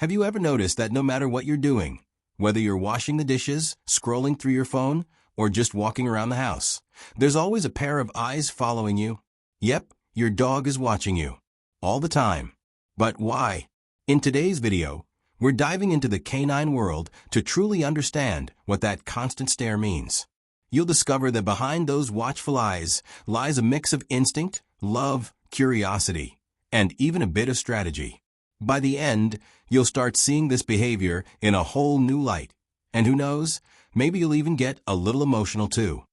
Have you ever noticed that no matter what you're doing, whether you're washing the dishes, scrolling through your phone, or just walking around the house, there's always a pair of eyes following you? Yep, your dog is watching you. All the time. But why? In today's video, we're diving into the canine world to truly understand what that constant stare means. You'll discover that behind those watchful eyes lies a mix of instinct, love, curiosity, and even a bit of strategy. By the end, you'll start seeing this behavior in a whole new light. And who knows, maybe you'll even get a little emotional too.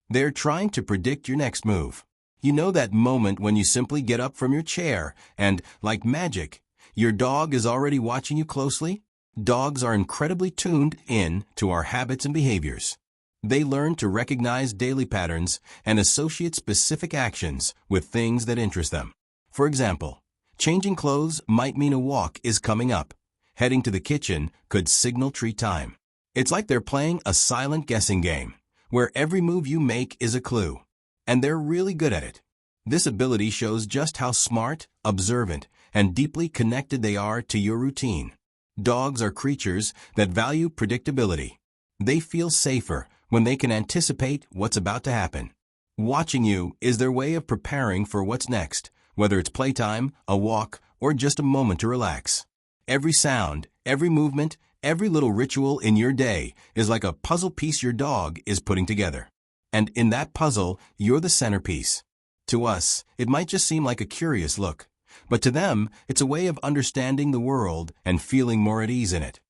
They're trying to predict your next move. You know that moment when you simply get up from your chair and, like magic, your dog is already watching you closely? Dogs are incredibly tuned in to our habits and behaviors. They learn to recognize daily patterns and associate specific actions with things that interest them. For example, changing clothes might mean a walk is coming up. Heading to the kitchen could signal treat time. It's like they're playing a silent guessing game, where every move you make is a clue. And they're really good at it. This ability shows just how smart, observant, and deeply connected they are to your routine. Dogs are creatures that value predictability. They feel safer when they can anticipate what's about to happen. Watching you is their way of preparing for what's next, whether it's playtime, a walk, or just a moment to relax. Every sound, every movement, every little ritual in your day is like a puzzle piece your dog is putting together. And in that puzzle, you're the centerpiece. To us, it might just seem like a curious look, but to them, it's a way of understanding the world and feeling more at ease in it.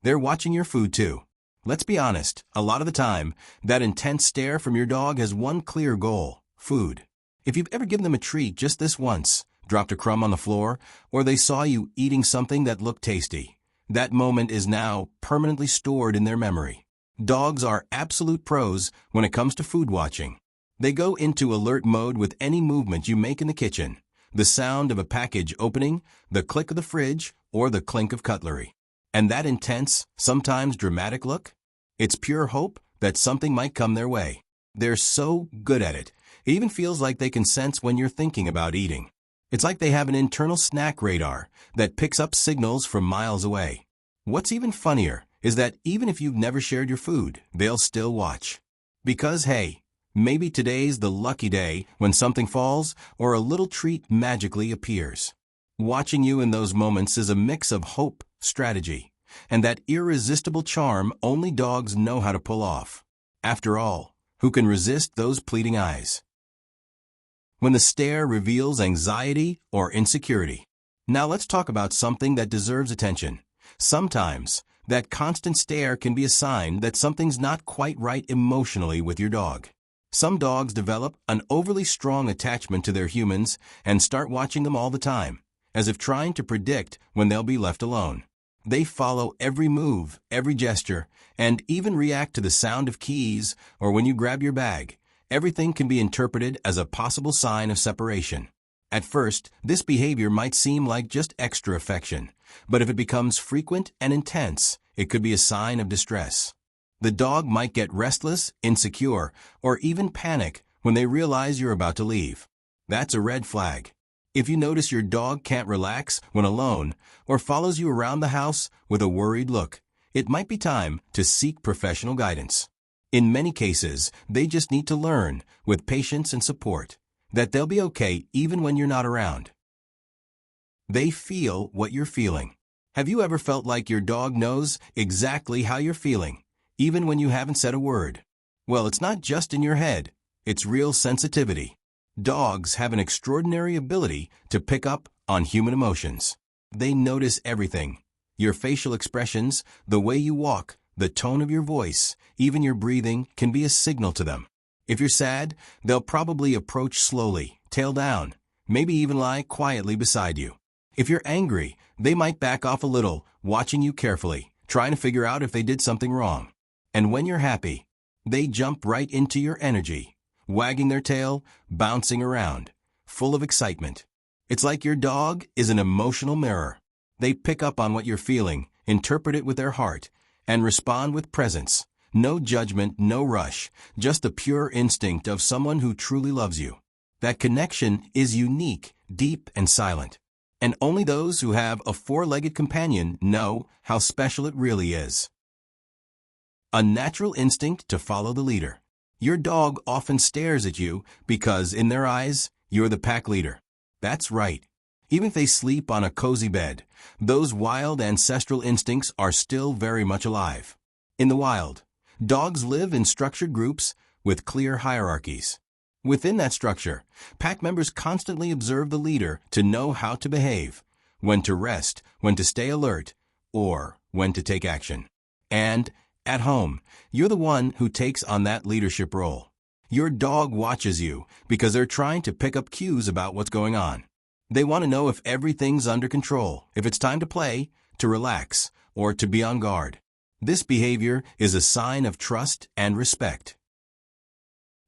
They're watching your food too. Let's be honest, a lot of the time, that intense stare from your dog has one clear goal: food. If you've ever given them a treat just this once, dropped a crumb on the floor, or they saw you eating something that looked tasty, that moment is now permanently stored in their memory. Dogs are absolute pros when it comes to food watching. They go into alert mode with any movement you make in the kitchen, the sound of a package opening, the click of the fridge, or the clink of cutlery. And that intense, sometimes dramatic look? It's pure hope that something might come their way. They're so good at it, it even feels like they can sense when you're thinking about eating. It's like they have an internal snack radar that picks up signals from miles away. What's even funnier is that even if you've never shared your food, they'll still watch. Because hey, maybe today's the lucky day when something falls or a little treat magically appears. Watching you in those moments is a mix of hope, strategy, and that irresistible charm only dogs know how to pull off. After all, who can resist those pleading eyes? When the stare reveals anxiety or insecurity. Now let's talk about something that deserves attention. Sometimes, that constant stare can be a sign that something's not quite right emotionally with your dog. Some dogs develop an overly strong attachment to their humans and start watching them all the time, as if trying to predict when they'll be left alone. They follow every move, every gesture, and even react to the sound of keys or when you grab your bag. Everything can be interpreted as a possible sign of separation. At first, this behavior might seem like just extra affection, but if it becomes frequent and intense, it could be a sign of distress. The dog might get restless, insecure, or even panic when they realize you're about to leave. That's a red flag. If you notice your dog can't relax when alone or follows you around the house with a worried look, it might be time to seek professional guidance. In many cases, they just need to learn, with patience and support, that they'll be okay even when you're not around. They feel what you're feeling. Have you ever felt like your dog knows exactly how you're feeling, even when you haven't said a word? Well, it's not just in your head. It's real sensitivity. Dogs have an extraordinary ability to pick up on human emotions. They notice everything. Your facial expressions, the way you walk, the tone of your voice, even your breathing can be a signal to them. If you're sad, they'll probably approach slowly, tail down, maybe even lie quietly beside you. If you're angry, they might back off a little, watching you carefully, trying to figure out if they did something wrong. And when you're happy, they jump right into your energy, wagging their tail, bouncing around, full of excitement. It's like your dog is an emotional mirror. They pick up on what you're feeling, interpret it with their heart, and respond with presence. No judgment, no rush, just the pure instinct of someone who truly loves you. That connection is unique, deep, and silent. And only those who have a four-legged companion know how special it really is. A natural instinct to follow the leader. Your dog often stares at you because, in their eyes, you're the pack leader. That's right. Even if they sleep on a cozy bed, those wild ancestral instincts are still very much alive. In the wild, dogs live in structured groups with clear hierarchies. Within that structure, pack members constantly observe the leader to know how to behave, when to rest, when to stay alert, or when to take action. And at home, you're the one who takes on that leadership role. Your dog watches you because they're trying to pick up cues about what's going on. They want to know if everything's under control, if it's time to play, to relax, or to be on guard. This behavior is a sign of trust and respect.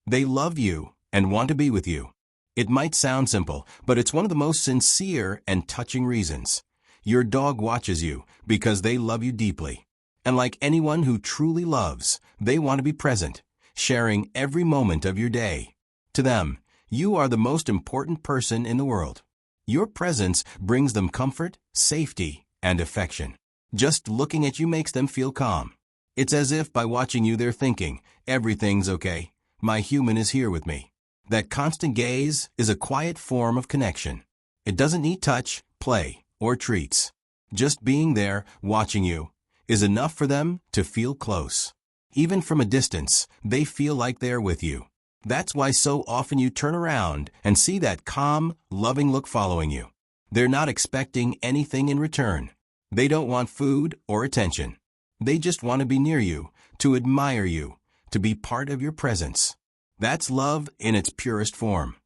They love you and want to be with you. It might sound simple, but it's one of the most sincere and touching reasons. Your dog watches you because they love you deeply. And like anyone who truly loves, they want to be present, sharing every moment of your day. To them, you are the most important person in the world. Your presence brings them comfort, safety, and affection. Just looking at you makes them feel calm. It's as if by watching you they're thinking, everything's okay, my human is here with me. That constant gaze is a quiet form of connection. It doesn't need touch, play, or treats. Just being there, watching you, is enough for them to feel close. Even from a distance, they feel like they're with you. That's why so often you turn around and see that calm, loving look following you. They're not expecting anything in return. They don't want food or attention. They just want to be near you, to admire you, to be part of your presence. That's love in its purest form.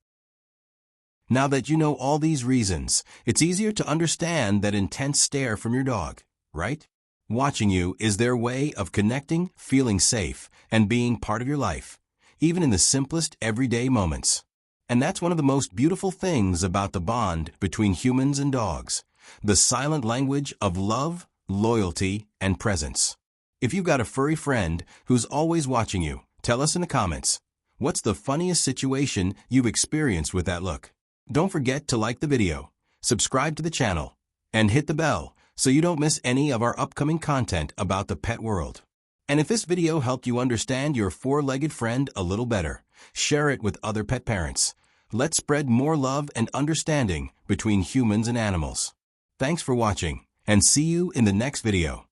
Now that you know all these reasons, it's easier to understand that intense stare from your dog, right? Watching you is their way of connecting, feeling safe, and being part of your life, even in the simplest everyday moments. And that's one of the most beautiful things about the bond between humans and dogs, the silent language of love, loyalty, and presence. If you've got a furry friend who's always watching you, tell us in the comments, what's the funniest situation you've experienced with that look? Don't forget to like the video, subscribe to the channel, and hit the bell so you don't miss any of our upcoming content about the pet world. And if this video helped you understand your four-legged friend a little better, share it with other pet parents. Let's spread more love and understanding between humans and animals. Thanks for watching, and see you in the next video.